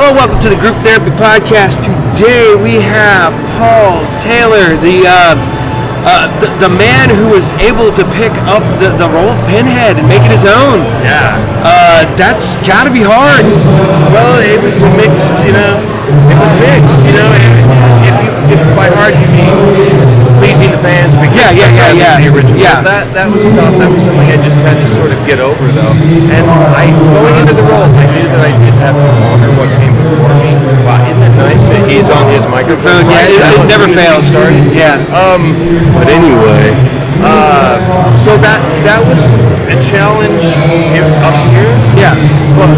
Hello, welcome to the Group Therapy Podcast. Today we have Paul Taylor, the man who was able to pick up the role of Pinhead and make it his own. Yeah. That's got to be hard. Well, it was mixed, It was mixed, If by hard you mean pleasing the fans because the original. Yeah. That was tough. That was something I just had to sort of get over, though. And going into the role, I knew that I did have to honor what came before me. Wow, isn't it nice that he's on his microphone? Yeah, it never fails. Yeah. But anyway, so that was a challenge up here. Yeah. But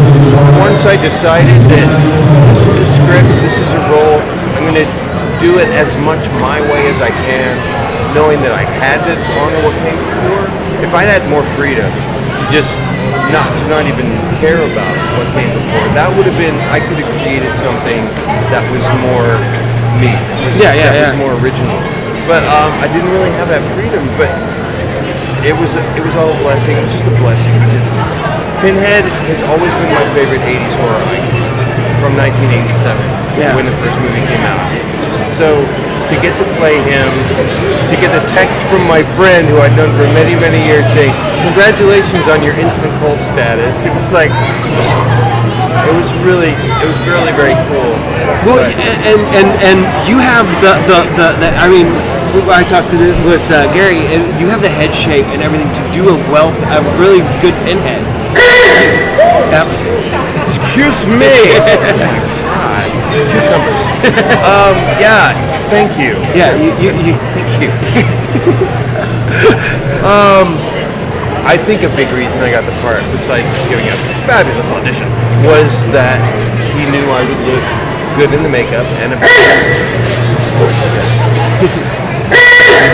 once I decided that this is a script, this is a role, I'm going to do it as much my way as I can, knowing that I had to honor what came before. If I had more freedom to not even care about what came before, that would have been, I could have created something that was more me. That was more original. But I didn't really have that freedom. But it was all a blessing. It was just a blessing because Pinhead has always been my favorite 80s horror icon from 1987 when the first movie came out. So to get to play him, to get the text from my friend who I'd known for many, many years saying, "Congratulations on your instant cult status." It was like, it was really very cool. Well, and you have the I mean, I talked with Gary, and you have the head shape and everything to do a really good Pinhead. Yep. Excuse me. God, cucumbers. Yeah. Thank you. Yeah. You thank you. I think a big reason I got the part, besides giving a fabulous audition, was that he knew I would look good in the makeup and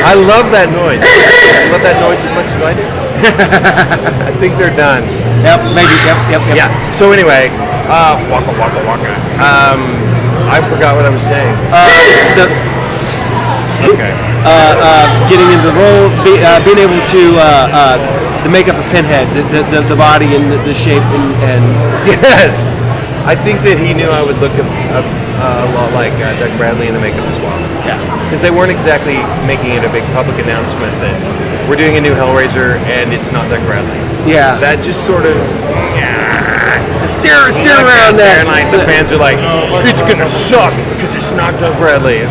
I love that noise. I love that noise as much as I do. I think they're done. Yep, maybe. Yep. Yeah. So anyway, waka waka waka. I forgot what I was saying. Getting into the role, being able to the makeup of Pinhead, the body and the shape and yes, I think that he knew I would look a lot like Doug Bradley in the makeup as well. Yeah, because they weren't exactly making it a big public announcement that we're doing a new Hellraiser and it's not Doug Bradley. Yeah, that just sort of steer around that. And like the fans are like, it's gonna suck because it's not Doug Bradley.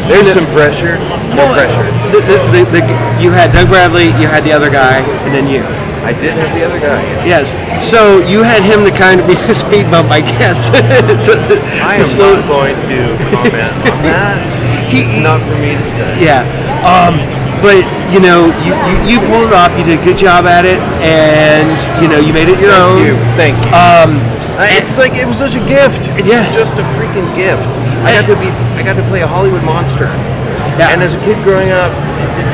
There's some pressure. No pressure. You had Doug Bradley, you had the other guy, and then you. I did have the other guy. Yes. So you had him to kind of be the speed bump, I guess. I am not going to comment on that. It's not for me to say. Yeah. But you pulled it off. You did a good job at it, and you made it your own. Thank you. It's like it was such a gift. It's just a freaking gift. I got to play a Hollywood monster. Yeah. And as a kid growing up,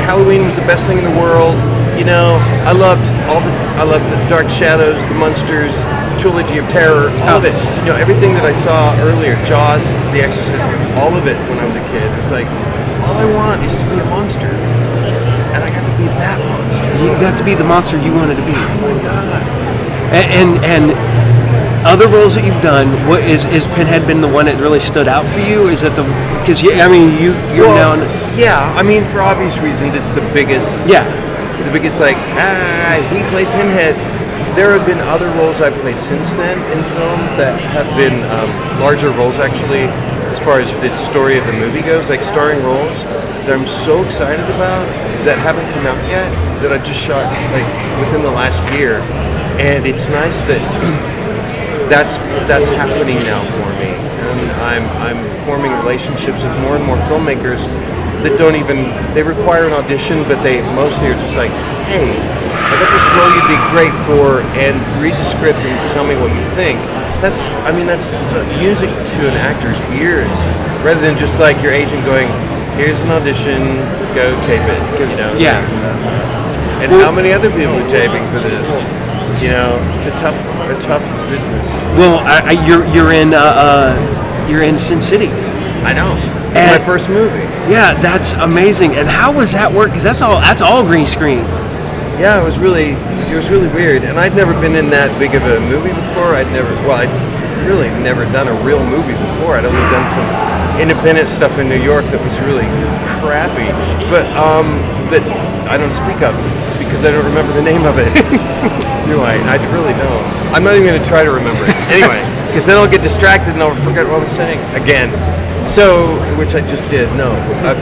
Halloween was the best thing in the world. I loved the Dark Shadows, the Monsters, Trilogy of Terror, all of it. Everything that I saw earlier, Jaws, The Exorcist, all of it when I was a kid. It was like, all I want is to be a monster. And I got to be that monster. You got to be the monster you wanted to be. Oh my God. And other roles that you've done, is Pinhead been the one that really stood out for you? Is that because you're now... Yeah, I mean, for obvious reasons, it's the biggest... Yeah. The biggest, he played Pinhead. There have been other roles I've played since then in film that have been larger roles, actually, as far as the story of the movie goes, like starring roles that I'm so excited about that haven't come out yet, that I just shot within the last year. And it's nice that that's happening now for me. And I'm forming relationships with more and more filmmakers that they require an audition, but they mostly are just like, hey, I got this role you'd be great for, and read the script and tell me what you think. That's music to an actor's ears, rather than just like your agent going, here's an audition, go tape it. Yeah. And how many other people are taping for this? It's a tough business. Well, you're in Sin City. I know. It's my first movie. Yeah, that's amazing. And how was that work? Because that's all green screen. Yeah, it was really weird. And I'd never been in that big of a movie before. really never done a real movie before. I'd only done some independent stuff in New York that was really crappy, but that I don't speak of because I don't remember the name of it. Do I? I really don't. I'm not even going to try to remember it. Anyway, because then I'll get distracted and I'll forget what I was saying again. So, which I just did. No,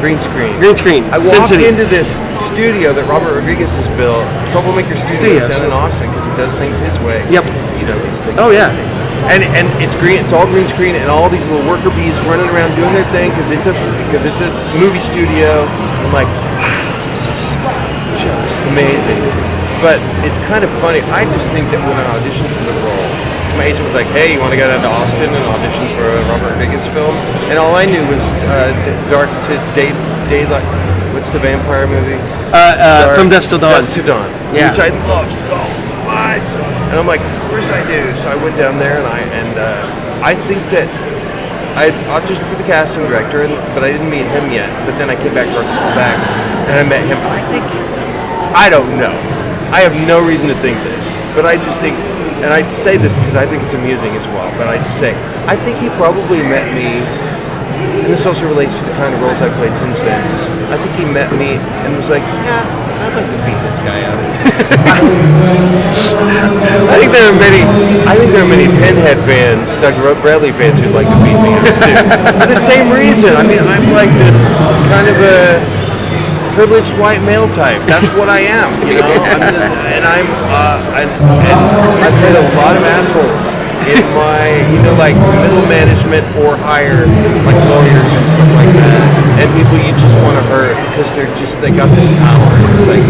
green screen. Green screen. I walked into this studio that Robert Rodriguez has built, Troublemaker Studios down in Austin, because he does things his way. Yep. You know, these things. Oh yeah. And it's green. It's all green screen, and all these little worker bees running around doing their thing because it's a movie studio. I'm like, wow, this is just amazing. But it's kind of funny. I just think that when I auditioned for the role, my agent was like, "Hey, you want to go down to Austin and audition for a Robert Rodriguez film?" And all I knew was Dark to Daylight. What's the vampire movie? From Dusk Till Dawn. Dusk to Dawn, which I love so much. And I'm like, of course I do. So I went down there, and I think that I auditioned for the casting director, but I didn't meet him yet. But then I came back for a call back, and I met him. I don't know. I have no reason to think this, but I just think, and I say this because I think it's amusing as well, but I just say, I think he probably met me, and this also relates to the kind of roles I've played since then. I think he met me and was like, yeah, I'd like to beat this guy up. I think there are many Pinhead fans, Doug Bradley fans who'd like to beat me up too. For the same reason. I mean, I'm like this kind of a privileged white male type. That's what I am, you know. And I've met a lot of assholes in my, like middle management or higher, like lawyers and stuff like that, and people you just want to hurt because they got this power. It's like,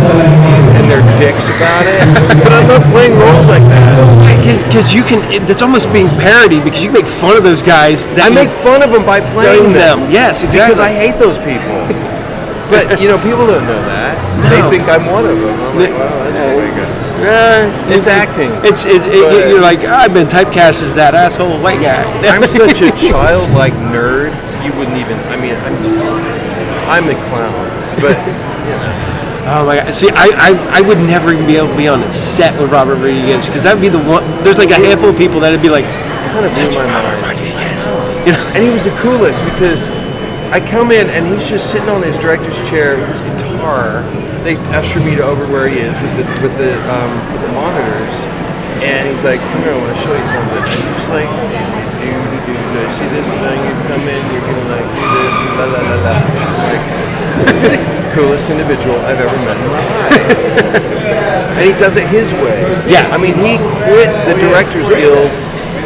and they're dicks about it. But I love playing roles like that. Because you can, it's almost being parody because you can make fun of those guys. I make fun of them by playing them. Yes, exactly. Because I hate those people. But, people don't know that. No. They think I'm one of them. I'm like, wow, that's the way it goes. It's acting. You're like, I've been typecast as that asshole white guy. I'm such a childlike nerd, you wouldn't even, I'm a clown. But, Oh my God! See, I would never even be able to be on a set with Robert Rodriguez because that'd be the one. There's like a handful of people that'd be like, kind of blew my mind. And he was the coolest because I come in and he's just sitting on his director's chair with his guitar. They usher me to over where he is with the monitors, and he's like, "Come here, I want to show you something." And he's just like, "See this? You come in, you're gonna like do this and la la la la." Like, the coolest individual I've ever met in my life, and he does it his way. Yeah, I mean, he quit the Directors Guild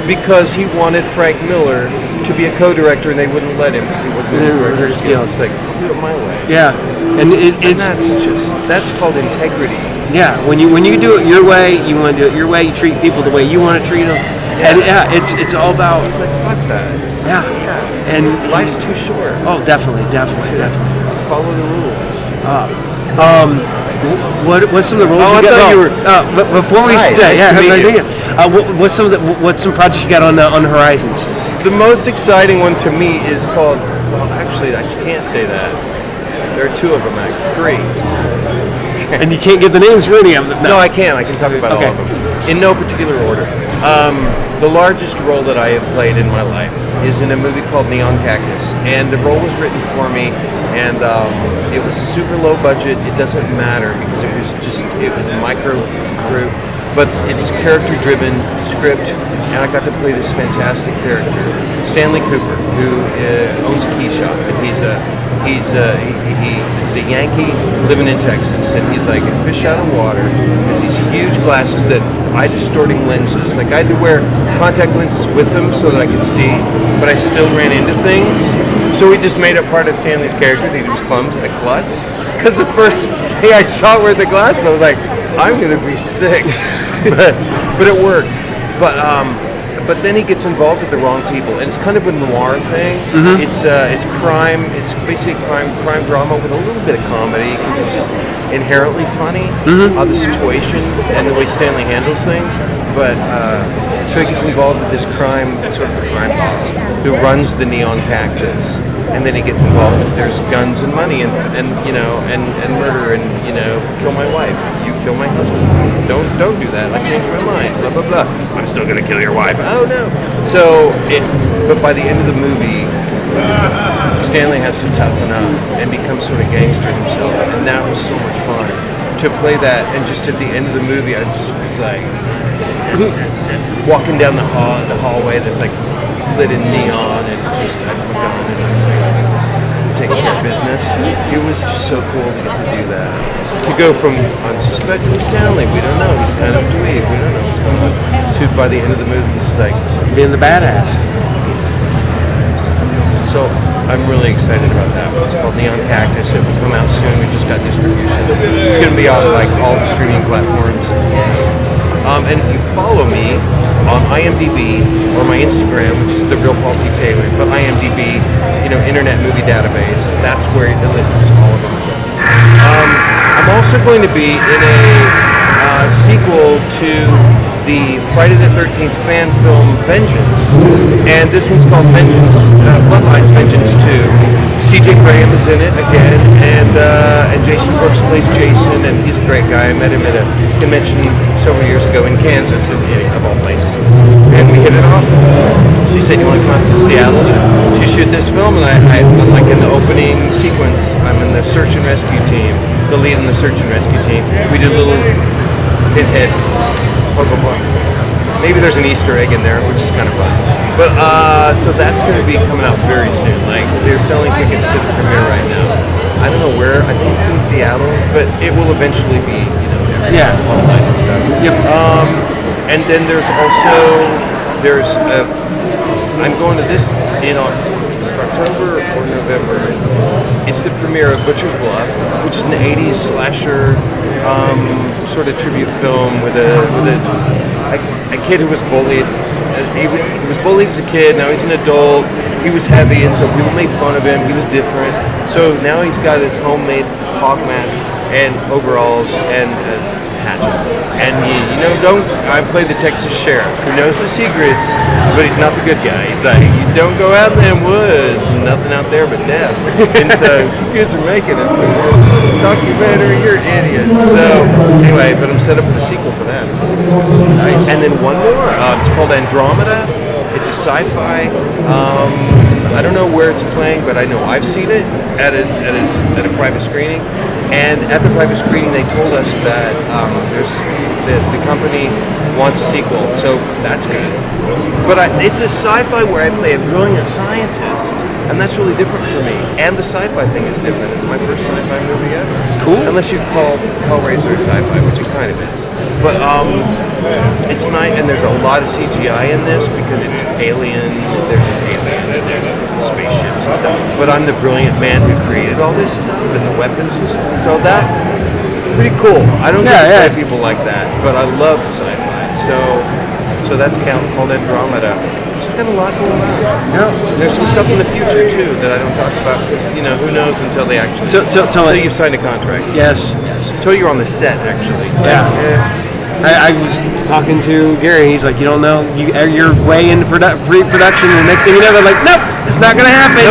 because he wanted Frank Miller to be a co-director, and they wouldn't let him because he wasn't in the Directors Guild. It's like, I'll do it my way. Yeah, and that's called integrity. Yeah, when you do it your way, you want to do it your way. You treat people the way you want to treat them. Yeah. And it's all about. It's like, fuck that. Yeah. And life's too short. Oh, definitely. Follow the rules. What's some of the roles you got? You were. But before we what's some projects you got on the horizons? The most exciting one to me is called. Well, actually, I can't say that. There are two of them, actually. Three. Okay. And you can't get the names for any of them. No, I can. I can talk about all of them in no particular order. The largest role that I have played in my life is in a movie called Neon Cactus, and the role was written for me, and it was super low budget. It doesn't matter because it was micro crew, but it's character-driven script, and I got to play this fantastic character, Stanley Cooper, who owns a key shop, and he's a Yankee living in Texas, and he's like a fish out of water. Has these huge glasses that eye-distorting lenses. Like I had to wear contact lenses with them so that I could see, but I still ran into things. So we just made it part of Stanley's character that he was a klutz. Because the first day I saw her with the glasses, I was like, I'm gonna be sick. but it worked. But then he gets involved with the wrong people, and it's kind of a noir thing. Mm-hmm. It's crime. It's basically crime drama with a little bit of comedy because it's just inherently funny, the situation and the way Stanley handles things. But so he gets involved with this crime, sort of a crime boss who runs the Neon Cactus, and then he gets involved with there's guns and money and murder and kill my wife, you kill my husband, don't do that, I changed my mind, blah blah blah. I'm still gonna kill your wife. Oh no. But by the end of the movie, Stanley has to toughen up and become sort of gangster himself, and that was so much fun to play that. And just at the end of the movie, I just was like walking down the hallway that's like lit in neon, and just I put gun and I'm taking care of business. It was just so cool to get to do that. To go from unsuspecting Stanley, we don't know, he's kind of dweeb, we don't know what's going on, to by the end of the movie, he's just like being the badass. So I'm really excited about that one. It's called Neon Cactus. It will come out soon. We just got distribution. It's going to be on like all the streaming platforms. And if you follow me on IMDb or my Instagram, which is the real Paul T. Taylor, but IMDb, Internet Movie Database, that's where it lists all of them. I'm also going to be in a sequel to the Friday the 13th fan film Vengeance, and this one's called Vengeance, Bloodlines Vengeance 2. C.J. Graham is in it again, and Jason Brooks plays Jason, and he's a great guy. I met him at a convention several years ago in Kansas, of all places, and we hit it off. So he said, "You want to come up to Seattle to shoot this film?" And I'm like in the opening sequence, I'm in the search and rescue team, the lead in the search and rescue team. We did a little Pinhead puzzle book. Maybe there's an Easter egg in there, which is kind of fun. But so that's going to be coming out very soon. Like they're selling tickets to the premiere right now. I don't know where. I think it's in Seattle, but it will eventually be, online and stuff. Yep. And then there's I'm going to this in October or November. It's the premiere of Butcher's Bluff, which is an 80s slasher sort of tribute film with a kid who was bullied. He was bullied as a kid. Now he's an adult. He was heavy, and so people made fun of him. He was different. So now he's got his homemade hawk mask and overalls and hatchet. And I play the Texas sheriff who knows the secrets, but he's not the good guy. He's like, you don't go out in them woods, nothing out there but death. And so you kids are making a documentary, you're idiots. So anyway, but I'm set up for the sequel for that. So nice. And then one more. It's called Andromeda. It's a sci-fi. I don't know where it's playing, but I know I've seen it at a private screening. And at the private screening, they told us that the company wants a sequel, so that's good. But it's a sci-fi where I play a brilliant scientist, and that's really different for me. And the sci-fi thing is different. It's my first sci-fi movie ever. Cool. Unless you call Hellraiser sci-fi, which it kind of is. But it's nice, and there's a lot of CGI in this because it's alien. There's an alien, and there's spaceships and stuff. But I'm the brilliant man who created all this stuff and the weapons and stuff. So that pretty cool. I don't get to play people like that, but I love sci-fi. So that's called Andromeda. There's got a lot going on. Yeah. There's some stuff in the future too that I don't talk about because who knows until they actually until you've signed a contract. Yes. Until you're on the set actually. It's I was talking to Gary. He's like, you don't know, you're way into pre-production, and the next thing you know, they're like, nope, it's not gonna happen.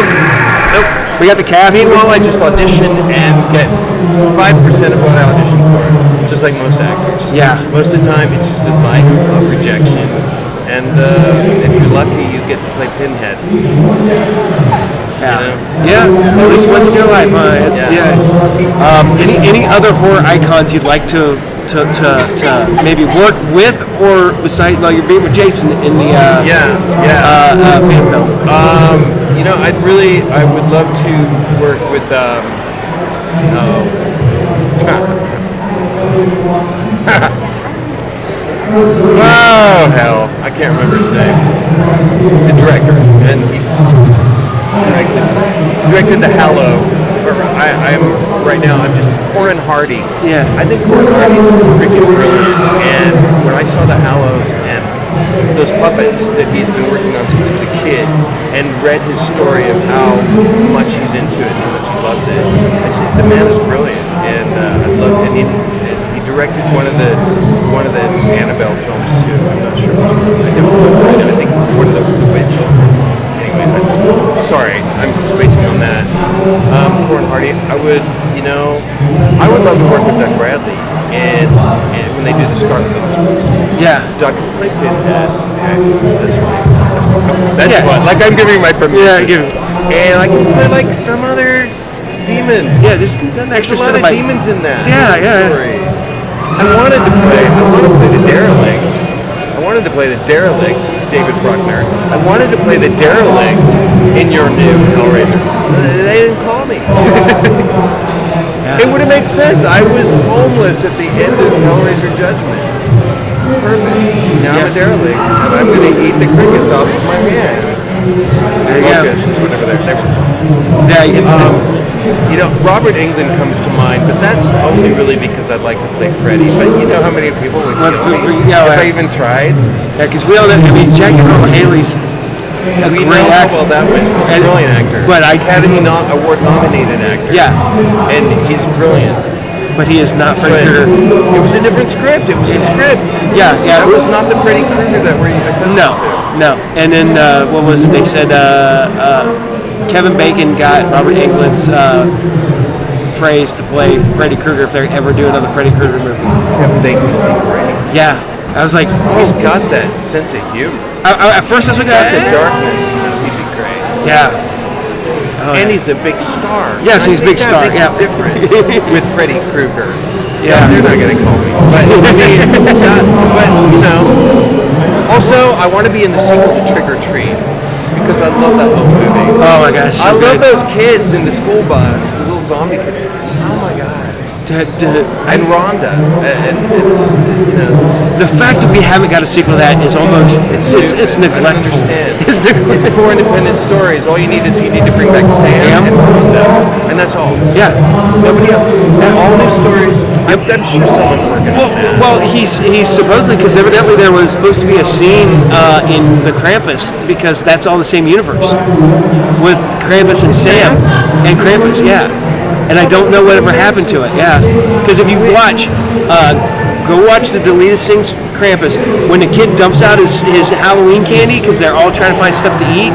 Nope. We got the cast. Meanwhile, I just audition and get 5% of what I audition for, just like most actors. Yeah. Most of the time, it's just a life of rejection, and if you're lucky, you get to play Pinhead. Yeah. At least once in your life, huh? Any other horror icons you'd like to maybe work with, or besides, you're being with Jason in the fan film? I would love to work with oh hell, I can't remember his name. He's a director, and he directed The Hallow. I'm just Corin Hardy. Yeah. I think Corin Hardy's freaking brilliant. And when I saw The Hallow and those puppets that he's been working on since he was a kid, and read his story of how much he's into it and how much he loves it, I said, the man is brilliant. And he directed one of the Annabelle films too. I'm not sure which one. I don't remember right now. I think one of the Witch. Anyway, sorry, I'm spacing on that. Corin Hardy, I would love to work with Doug Bradley, and when they do the Scarlet Gospels. Yeah. Doug can play Pinhead. Okay, that's fine. That's fun. Like I'm giving my permission. Yeah, give it. And I can play like some other demon. Yeah, there's a lot of demons in that. Yeah. Story. I wanted to play the derelict. I wanted to play the derelict, David Bruckner. I wanted to play the derelict in your new Hellraiser. They didn't call me. It would have made sense. I was homeless at the end of Hellraiser Judgment. Perfect. Now I'm a derelict, and I'm going to eat the crickets off of my hand. There you Locusts, whatever they were. Yeah, Robert Englund comes to mind, but that's only really because I'd like to play Freddy. But you know how many people would kill me if I even tried? Yeah, because we all know, Jackie Earle Haley's a we great know how actor. well that went. He's a brilliant actor. But Academy Award nominated actor. Yeah. And he's brilliant. But he is not Freddy Krueger. It was a different script. It was the script. Yeah. That was not the Freddy Krueger that we're accustomed to. No. And then, what was it? They said Kevin Bacon got Robert Englund's praise to play Freddy Krueger if they ever do another Freddy Krueger movie. Kevin Bacon would be great. Yeah. I was like, he's got that sense of humor. At first I was like, the darkness. He'd be great. Yeah. And he's a big star. Yes, he's a big star. Makes a difference with Freddy Krueger. Yeah, they're not going to call me. But also, I want to be in the sequel to Trick or Treat because I love that little movie. Oh my gosh, I love those kids in the school bus, those little zombie kids. Oh my god. And Rhonda, and just the fact that we haven't got a sequel to that is almost it's neglectful. I don't understand. It's 4 independent stories. All you need to bring back Sam and Rhonda, and that's all. Yeah, nobody else. All new stories. I'm sure someone's working on that. Well, he's supposedly, because evidently there was supposed to be a scene in the Krampus, because that's all the same universe with Krampus and Sam and Krampus. Yeah. And I don't know whatever happened to it. Yeah, because if you go watch the deleted scenes Krampus, when the kid dumps out his Halloween candy because they're all trying to find stuff to eat,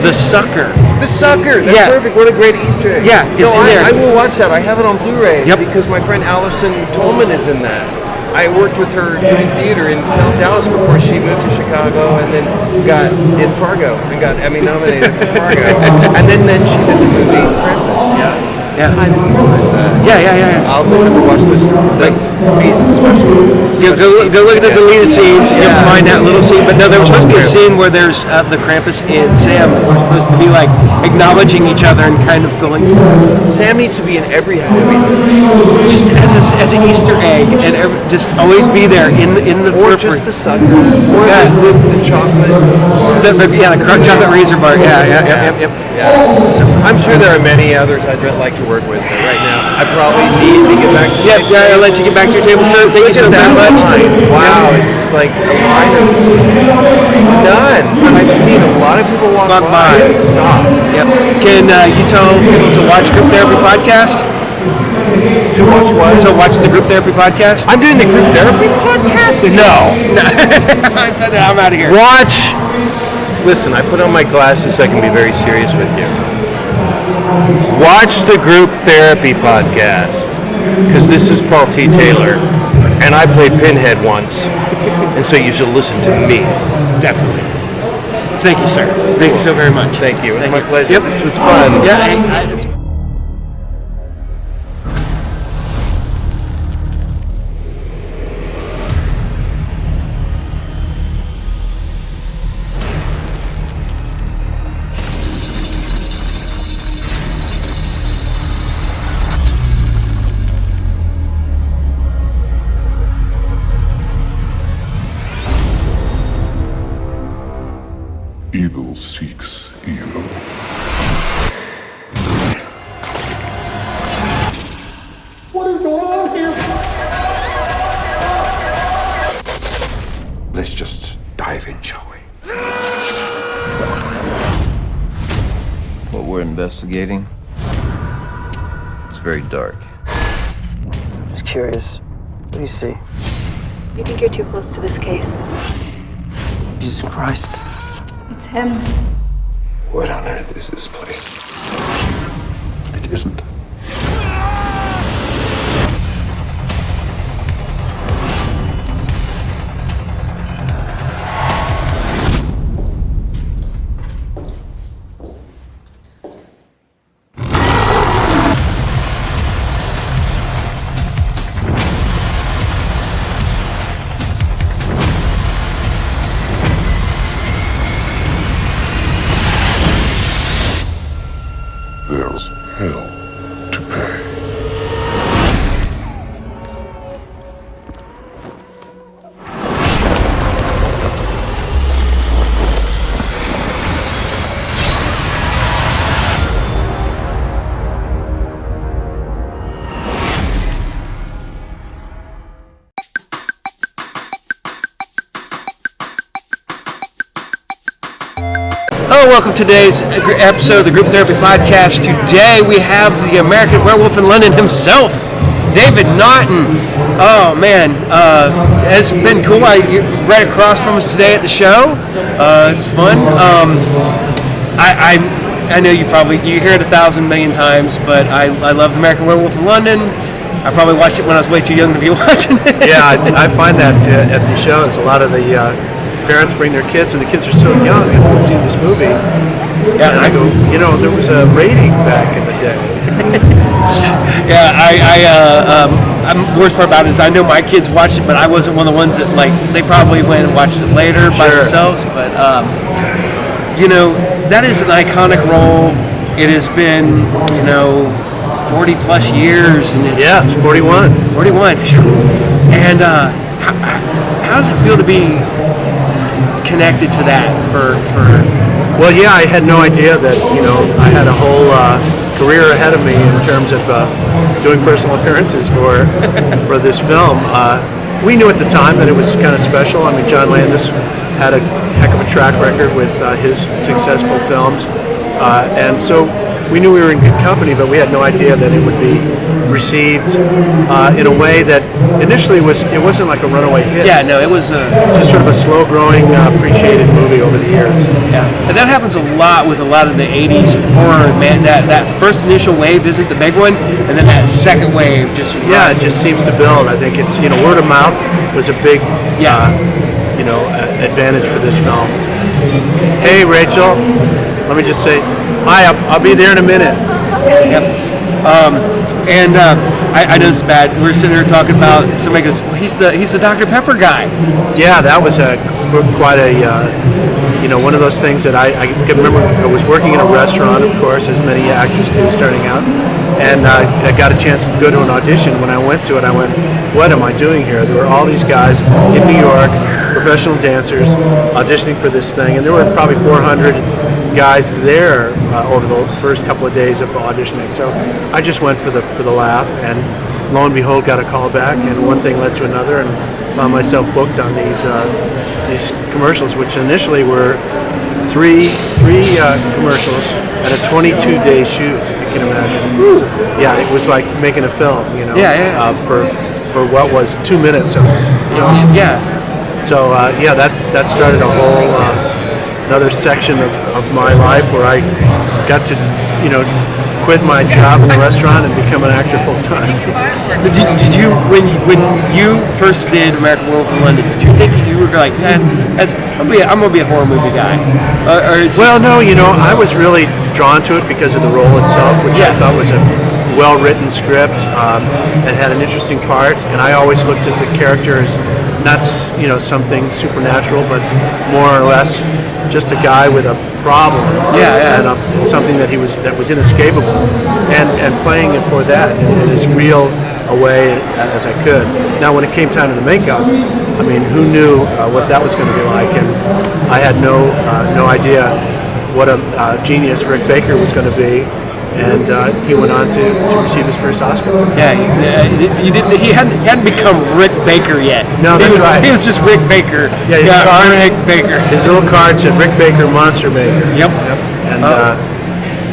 the sucker. That's perfect. What a great Easter egg. Yeah, it's in there. I will watch that. I have it on Blu-ray because my friend Allison Tolman is in that. I worked with her doing theater in Dallas before she moved to Chicago, and then got in Fargo and got Emmy nominated for Fargo, and then she did the movie Krampus. Yeah. I didn't realize that. Yeah. I'll have to watch this special. Go look at the deleted scenes. You'll find that little scene. But no, there was supposed to be a scene where there's the Krampus and Sam were supposed to be like acknowledging each other and kind of going. Sam needs to be in every Halloween movie, just as an Easter egg, and just always be there in the or periphery. Just the sucker, or the chocolate. The chocolate razor bar. Yeah. So I'm sure there are many others I'd like to work with, but right now I probably need to get back to my table. I'll let you get back to your table, sir. Thank you so very much. Wow, it's like a line of none. I've seen a lot of people walk by and stop. Yep. Can you tell people to watch Group Therapy Podcast? To watch what? To watch the Group Therapy Podcast? I'm doing the Group Therapy Podcast? No. I'm out of here. Watch. Listen, I put on my glasses so I can be very serious with you. Watch the Group Therapy Podcast, because this is Paul T. Taylor, and I played Pinhead once, and so you should listen to me. Definitely. Thank you, sir. Thank you so very much. Thank you. It's my pleasure. Yep. This was fun. Yeah. Evil seeks evil. What is going on here? Let's just dive in, shall we? What we're investigating is very dark. Just curious. What do you see? You think you're too close to this case? Jesus Christ. It's him. What on earth is this place? It isn't. There's hell to pay. Hello, welcome to today's episode of the Group Therapy Podcast. Today we have the American Werewolf in London himself, David Naughton. Oh man, it's been cool. You're right across from us today at the show. It's fun. I know you hear it 1,000 million times, but I love the American Werewolf in London. I probably watched it when I was way too young to be watching it. Yeah, I find that at these shows, a lot of the parents bring their kids, and the kids are so young and haven't seen this movie. Yeah, and I go, there was a rating back in the day. Yeah, I'm worst part about it is I know my kids watched it, but I wasn't one of the ones that they probably went and watched it later by themselves. But that is an iconic role. It has been 40 plus years, and it's 41. 41. And how does it feel to be connected to that for Well, yeah, I had no idea that I had a whole career ahead of me in terms of doing personal appearances for this film. We knew at the time that it was kind of special. I mean, John Landis had a heck of a track record with his successful films, and so we knew we were in good company, but we had no idea that it would be received in a way that initially it wasn't like a runaway hit. Yeah, no, it was just sort of a slow-growing, appreciated movie over the years. Yeah, and that happens a lot with a lot of the 80s horror, man. That first initial wave isn't the big one, and then that second wave just... Yeah, it just seems to build. I think it's, word of mouth was a big, advantage for this film. Hey, Rachel, let me just say, hi, I'll be there in a minute. Yep. I know it's bad. We're sitting here talking about, somebody goes, well, he's the Dr. Pepper guy. Yeah, that was quite a one of those things that I can remember. I was working in a restaurant, of course, as many actors do starting out, and I got a chance to go to an audition. When I went to it, I went, what am I doing here? There were all these guys in New York, professional dancers, auditioning for this thing, and there were probably 400 guys there over the first couple of days of auditioning. So I just went for the laugh, and lo and behold, got a call back, and one thing led to another, and found myself booked on these commercials, which initially were three commercials and a 22-day shoot, if you can imagine. Ooh. Yeah, it was like making a film, for what was 2 minutes. Yeah. So that started a whole another section of my life where I got to quit my job in the restaurant and become an actor full time. Did you when you first did American Werewolf in London? Did you think you were like, I'm gonna be a horror movie guy? Well, no, I was really drawn to it because of the role itself, which I thought was a well-written script and had an interesting part. And I always looked at the character as not something supernatural, but more or less just a guy with a problem and something that was inescapable, and playing it for that in as real a way as I could. Now, when it came time to the makeup, I mean, who knew what that was going to be like? And I had no idea what a genius Rick Baker was going to be. And he went on to receive his first Oscar. Yeah, he hadn't become Rick Baker yet. No, that's right. He was just Rick Baker. Yeah, Rick Baker. His little card said Rick Baker, Monster Maker. Yep.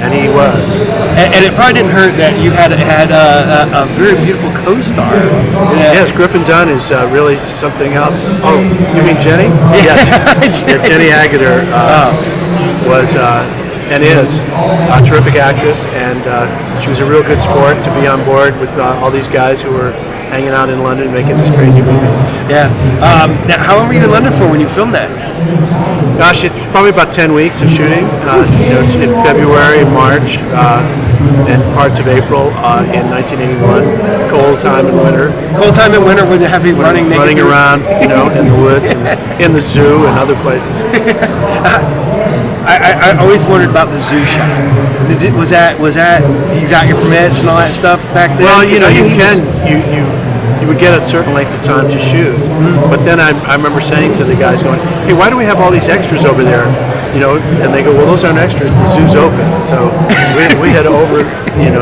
And he was. And it probably didn't hurt that you had a very beautiful co-star. Yes, Griffin Dunn is really something else. Oh, you mean Jenny? Yeah, Jenny Agutter was and is a terrific actress, and she was a real good sport to be on board with all these guys who were hanging out in London making this crazy movie. Yeah. Now, how long were you in London for when you filmed that? Gosh, it's probably about 10 weeks of shooting. In February, March, and parts of April in 1981. Cold time in winter. Cold time in winter when you have you running around, in the woods, and in the zoo and other places. I always wondered about the zoo shot. Was that you got your permits and all that stuff back then? Well, you would get a certain length of time to shoot, but then I remember saying to the guys, going, "Hey, why do we have all these extras over there?" And they go, "Well, those aren't extras. The zoo's open." So we had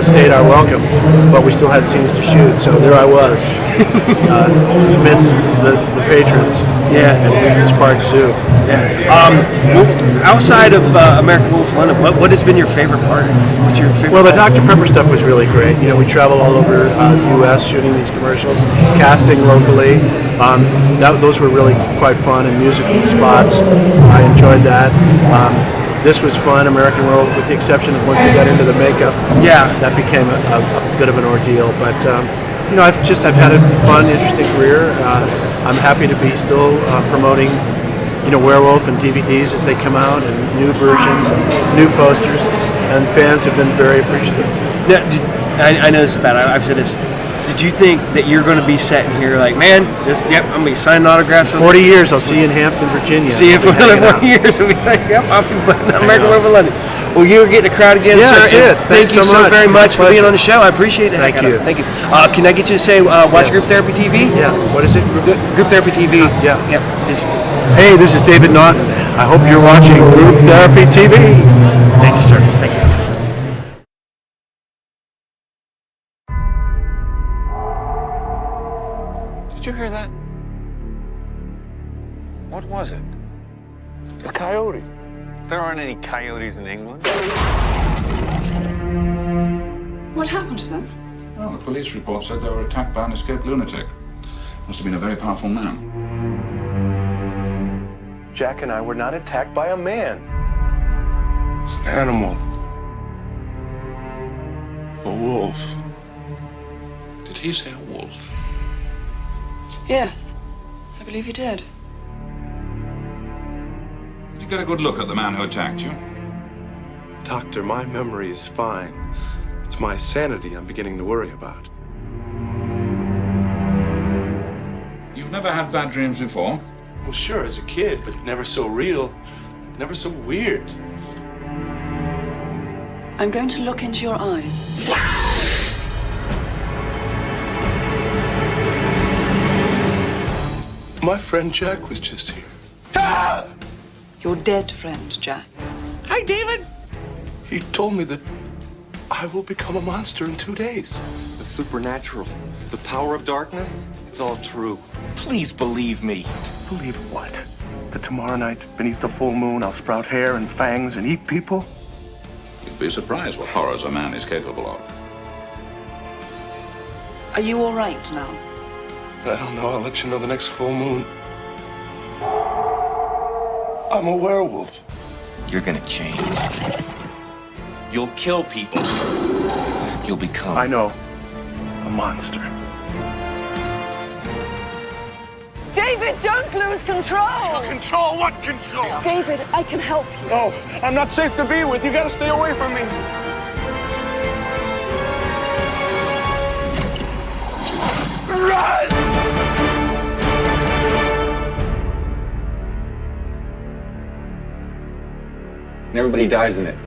stayed our welcome, but we still had scenes to shoot. So there I was, amidst the patrons. Yeah. At Regent's Park Zoo. Yeah. Outside of American Werewolf London, what has been your favorite part? What's your favorite? Well, the part? Dr. Pepper stuff was really great. We traveled all over the U.S. shooting these commercials, casting locally. Those were really quite fun, and musical spots. I enjoyed that. This was fun, American Werewolf, with the exception of once we got into the makeup. Yeah, that became a bit of an ordeal. But I've had a fun, interesting career. I'm happy to be still promoting, Werewolf and DVDs as they come out, and new versions, new posters, and fans have been very appreciative. Now, I know this is bad. I've said this. Did you think that you're going to be sitting here like, man, I'm going to be signing autographs? 40 years, I'll see you in Hampton, Virginia. See you for another 40 years, and we think, yep, I'll be putting American Werewolf London. Well, you were getting a crowd again, yeah, sir. That's it. Thank you so very much for being on the show. I appreciate it. Thank you. Thank you. Can I get you to say, watch Group Therapy TV? Yeah. What is it? Group Therapy TV. Yeah. Yep. Hey, this is David Naughton. I hope you're watching Group Therapy TV. Thank you, sir. Thank you. Did you hear that? What was it? A coyote. There aren't any coyotes in England. What happened to them? Well, the police report said they were attacked by an escaped lunatic. Must have been a very powerful man. Jack and I were not attacked by a man. It's an animal. A wolf. Did he say a wolf? Yes, I believe he did. Did you get a good look at the man who attacked you? Doctor, my memory is fine. It's my sanity I'm beginning to worry about. You've never had bad dreams before? Well, sure, as a kid, but never so real, never so weird. I'm going to look into your eyes. My friend Jack was just here. Your dead friend, Jack. Hi, David. He told me that I will become a monster in 2 days. The supernatural, the power of darkness, it's all true. Please believe me. Believe what? That tomorrow night, beneath the full moon, I'll sprout hair and fangs and eat people? You'd be surprised what horrors a man is capable of. Are you all right now? I don't know. I'll let you know the next full moon. I'm a werewolf. You're gonna change. You'll kill people. You'll become... I know. A monster. David, don't lose control! Control? What control? David, I can help you. No, I'm not safe to be with. You gotta stay away from me. Run! Everybody dies in it.